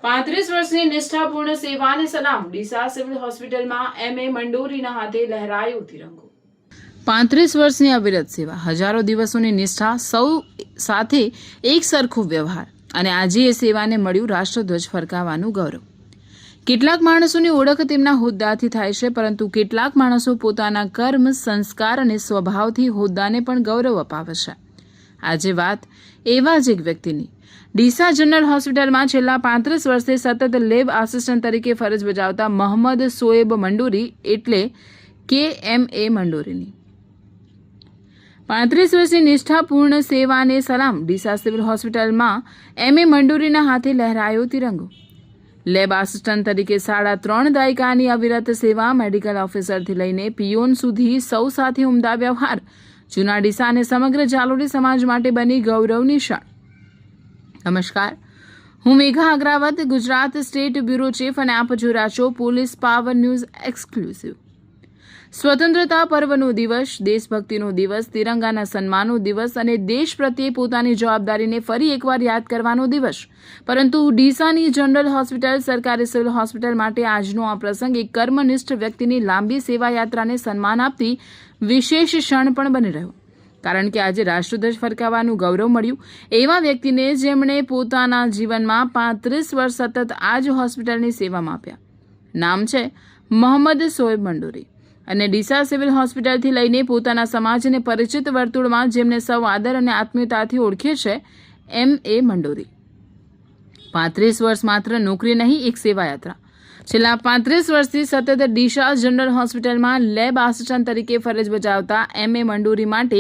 35 વર્ષની નિષ્ઠાપૂર્ણ સેવાને સલામ. ડીસા સિવિલ હોસ્પિટલમાં એમએ મંડોરીના હાથે લહેરાયો તિરંગો. 35 વર્ષની અવિરત સેવા, હજારો દિવસોની નિષ્ઠા, સૌ સાથે એક સરખો વ્યવહાર અને આજે એ સેવાને મળ્યું રાષ્ટ્રધ્વજ ફરકાવવાનું ગૌરવ. કેટલાક માણસોની ઓળખ તેમના હોદ્દાથી થાય છે, પરંતુ કેટલાક માણસો પોતાના કર્મ, સંસ્કાર અને સ્વભાવથી હોદ્દાને પણ ગૌરવ અપાવે છે. આજે વાત એવા જ એક વ્યક્તિની. ડીસા જનરલ હોસ્પિટલમાં છેલ્લા 35 વર્ષથી સતત લેબ આસિસ્ટન્ટ તરીકે ફરજ બજાવતા મોહમ્મદ શોએબ મંડોરી એટલે કે એમએ મંડોરીની 35 વર્ષની નિષ્ઠાપૂર્ણ સેવાને સલામ. ડીસા સિવિલ હોસ્પિટલમાં એમએ મંડોરીના હાથે લહેરાયો તિરંગો. લેબ આસિસ્ટન્ટ તરીકે 3.5 દાયકાની અવિરત સેવા, મેડિકલ ઓફિસરથી લઈને પિયોન સુધી સૌ સાથે ઉમદા વ્યવહાર. જૂના ડીસા અને સમગ્ર જાલોડી સમાજ માટે બની ગૌરવની ક્ષણ. નમસ્કાર, હું મેઘા Agravat, Gujarat state bureau chief, અને આપ જોઈ રહ્યા છો પોલીસ પાવર ન્યૂઝ એક્સક્લુઝિવ. સ્વતંત્રતા પર્વનો દિવસ, દેશભક્તિનો દિવસ, તિરંગાના સન્માનનો દિવસ અને દેશ પ્રત્યે પોતાની જવાબદારીને ફરી એકવાર યાદ કરવાનો દિવસ. પરંતુ ડીસાની જનરલ હોસ્પિટલ, સરકારી સિવિલ હોસ્પિટલ માટે આજનો આ પ્રસંગ એક કર્મનિષ્ઠ વ્યક્તિની લાંબી સેવા યાત્રાને સન્માન આપતી વિશેષ ક્ષણ પણ બની રહ્યો. કારણ કે આજે રાષ્ટ્રધ્વજ ફરકાવવાનું ગૌરવ મળ્યું એવા વ્યક્તિને, જેમણે પોતાના જીવનમાં 35 વર્ષ સતત આ જ હોસ્પિટલની સેવામાં આપ્યા. નામ છે મોહમ્મદ શોએબ મંડોરી, અને ડીસા સિવિલ હોસ્પિટલથી લઈને પોતાના સમાજ અને પરિચિત વર્તુળમાં જેમને સૌ આદર અને આત્મીયતાથી ઓળખે છે, એમએ મંડોરી. 35 વર્ષ માત્ર નોકરી નહીં, એક સેવા યાત્રા. છેલ્લા 35 વર્ષથી સતત ડીસા જનરલ હોસ્પિટલમાં લેબ આસિસ્ટન્ટ તરીકે ફરજ બજાવતા એમએ મંડોરી માટે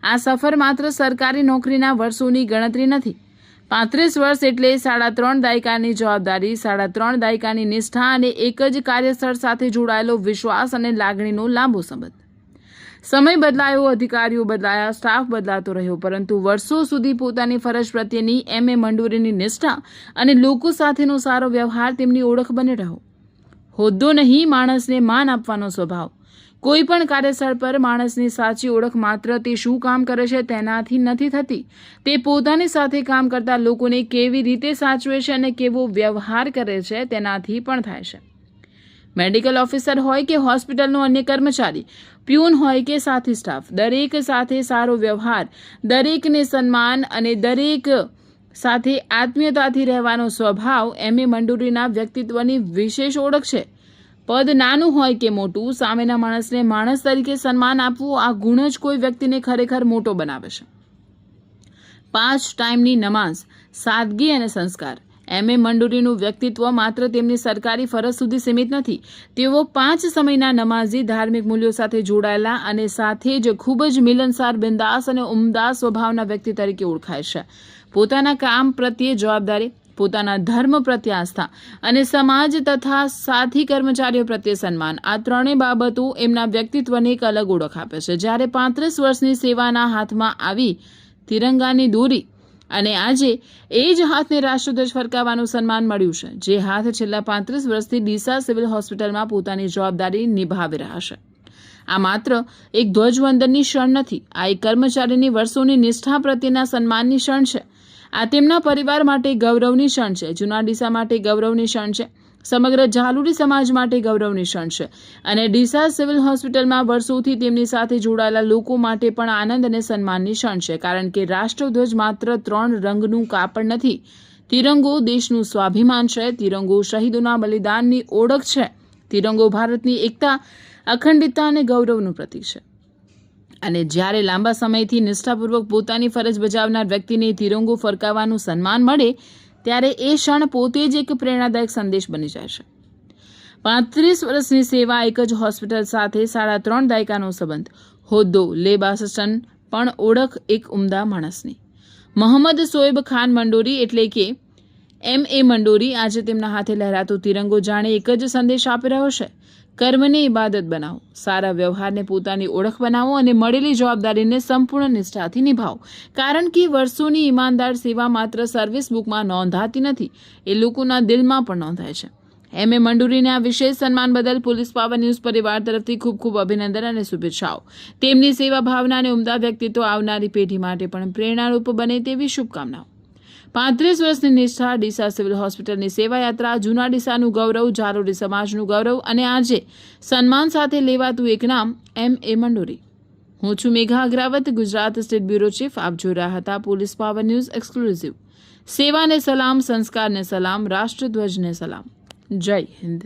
આ સફર માત્ર સરકારી નોકરીના વર્ષોની ગણતરી નથી. 35 વર્ષ એટલે 3.5 દાયકાની જવાબદારી, 3.5 દાયકાની નિષ્ઠા અને એક જ કાર્યસ્થળ સાથે જોડાયેલો વિશ્વાસ અને લાગણીનો લાંબો સંબંધ. સમય બદલાયો, અધિકારીઓ બદલાયા, સ્ટાફ બદલાતો રહ્યો, પરંતુ વર્ષો સુધી પોતાની ફરજ પ્રત્યેની એમએ મંડોરીની નિષ્ઠા અને લોકો સાથેનો સારો વ્યવહાર તેમની ઓળખ બની રહ્યો. હોદ્દો નહીં, માણસને માન આપવાનો સ્વભાવ. કોઈ પણ કાર્યસ્થળ પર માણસની સાચી ઓળખ માત્ર તે શું કામ કરે છે તેનાથી નથી થતી, તે પોતાની સાથે કામ કરતા લોકોને કેવી રીતે સાચવે છે અને કેવો વ્યવહાર કરે છે તેનાથી પણ થાય છે. મેડિકલ ઓફિસર હોય કે હોસ્પિટલનો અન્ય કર્મચારી, પ્યુન હોય કે સાથી સ્ટાફ, દરેક સાથે સારો વ્યવહાર, દરેકને સન્માન અને દરેક સાથે આત્મીયતાથી રહેવાનો સ્વભાવ એમએ મંડોરીના વ્યક્તિત્વની વિશેષ ઓળખ છે. પદ નાનું હોય કે મોટું, સામેના માણસને માણસ તરીકે સન્માન આપવું, આ ગુણ જ કોઈ વ્યક્તિને ખરેખર મોટો બનાવે છે. 5 ટાઈમની નમાઝ, સાદગી અને સંસ્કાર. એમએ મંડોરીનું વ્યક્તિત્વ માત્ર તેમની સરકારી ફરજ સુધી સીમિત નથી. તેઓ 5 સમયના નમાઝી, ધાર્મિક મૂલ્યો સાથે જોડાયેલા અને સાથે જ ખૂબ જ મિલનસાર, બિંદાસ અને ઉમદા સ્વભાવના વ્યક્તિ તરીકે ઓળખાય છે. પોતાના કામ પ્રત્યે જવાબદારી, પોતાના ધર્મ પ્રત્યે આસ્થા અને સમાજ તથા સાથી કર્મચારીઓ પ્રત્યે સન્માન, આ ત્રણેય બાબતો એમના વ્યક્તિત્વને એક અલગ ઓળખ આપે છે. જ્યારે 35 વર્ષની સેવાના હાથમાં આવી તિરંગાની દોરી અને આજે એ જ હાથને રાષ્ટ્રધ્વજ ફરકાવવાનું સન્માન મળ્યું છે, જે હાથ છેલ્લા 35 વર્ષથી ડીસા સિવિલ હોસ્પિટલમાં પોતાની જવાબદારી નિભાવી રહ્યા છે. આ માત્ર એક ધ્વજવંદનની ક્ષણ નથી, આ એક કર્મચારીની વર્ષોની નિષ્ઠા પ્રત્યેના સન્માનની ક્ષણ છે. આ તેમના પરિવાર માટે ગૌરવની ક્ષણ છે, જૂના ડીસા માટે ગૌરવની ક્ષણ છે, સમગ્ર ઝાલુડી સમાજ માટે ગૌરવની ક્ષણ છે, અને ડીસા સિવિલ હોસ્પિટલમાં વર્ષોથી તેમની સાથે જોડાયેલા લોકો માટે પણ આનંદ અને સન્માનની ક્ષણ છે. કારણ કે રાષ્ટ્રધ્વજ માત્ર 3 રંગનું કાપડ નથી. તિરંગો દેશનું સ્વાભિમાન છે, તિરંગો શહીદોના બલિદાનની ઓળખ છે, તિરંગો ભારતની એકતા, અખંડિતતા અને ગૌરવનું પ્રતીક છે. અને જ્યારે લાંબા સમયથી નિષ્ઠાપૂર્વક પોતાની ફરજ બજાવનાર વ્યક્તિને તિરંગો ફરકાવવાનું સન્માન મળે, ત્યારે એ ક્ષણ પોતે જ એક પ્રેરણાદાયક સંદેશ બની જાય છે. 35 વર્ષની સેવા, એક જ હોસ્પિટલ સાથે 3.5 દાયકાનો સંબંધ, હોદ્દો, લેબ આસિસ્ટન્ટ પણ ઓળખ એક ઉમદા માણસની. મોહમ્મદ શોએબ ખાન મંડોરી એટલે કે એમએ મંડોરી આજે તેમના હાથે લહેરાતો તિરંગો જાણે એક જ સંદેશ આપી રહ્યો છે: કર્મને ઇબાદત બનાવો, સારા વ્યવહારને પોતાની ઓળખ બનાવો અને મળેલી જવાબદારીને સંપૂર્ણ નિષ્ઠાથી નિભાવો. કારણ કે વર્ષોની ઈમાનદાર સેવા માત્ર સર્વિસ બુકમાં નોંધાતી નથી, એ લોકોના દિલમાં પણ નોંધાય છે. એમએ મંડોરીને આ વિશેષ સન્માન બદલ પોલીસ પાવર ન્યૂઝ પરિવાર તરફથી ખૂબ ખૂબ અભિનંદન અને શુભેચ્છાઓ. તેમની સેવા ભાવના અને ઉમદા વ્યક્તિત્વ આવનારી પેઢી માટે પણ પ્રેરણારૂપ બને તેવી શુભકામનાઓ. 35 વર્ષની નિષ્ઠા, ડીસા સિવિલ હોસ્પિટલની સેવાયાત્રા, જૂના ડીસાનું ગૌરવ, જારોડી સમાજનું ગૌરવ અને આજે સન્માન સાથે લેવાતું એક નામ M.A. મંડોરી. હું છું મેઘા Agravat, Gujarat state bureau chief. આપ જોઈ રહ્યા હતા પોલીસ પાવર ન્યૂઝ એક્સક્લુઝિવ. સેવાને સલામ, સંસ્કારને સલામ, રાષ્ટ્રધ્વજને સલામ. જય હિન્દ.